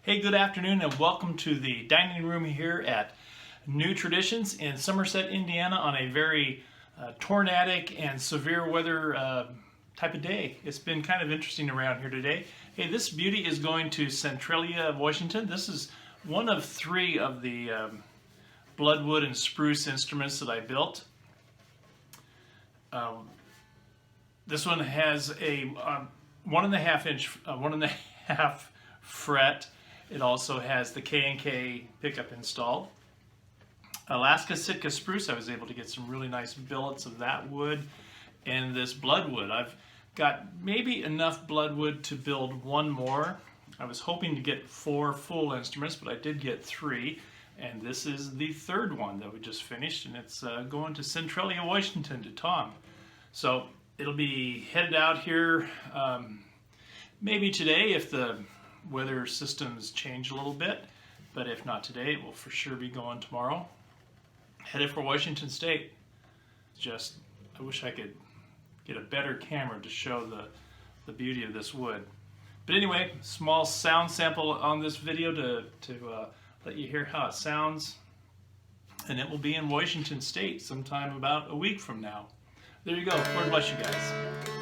Hey, good afternoon and welcome to the dining room here at New Traditions in Somerset, Indiana on a very tornadic and severe weather type of day. It's been kind of interesting around here today. Hey, this beauty is going to Centralia, Washington. This is one of three of the Bloodwood and Spruce instruments that I built. This one has a 1.5 inch, 1.5 fret. It also has the K&K pickup installed. Alaska Sitka spruce, I was able to get some really nice billets of that wood. And this bloodwood, I've got maybe enough bloodwood to build one more. I was hoping to get 4 full instruments, but I did get 3. And this is the third one that we just finished, and it's going to Centralia, Washington to Tom. So it'll be headed out here maybe today if the weather systems change a little bit, but if not today, it will for sure be going tomorrow. Headed for Washington State. Just, I wish I could get a better camera to show the beauty of this wood. But anyway, small sound sample on this video to let you hear how it sounds. And it will be in Washington State sometime about a week from now. There you go. Lord bless you guys.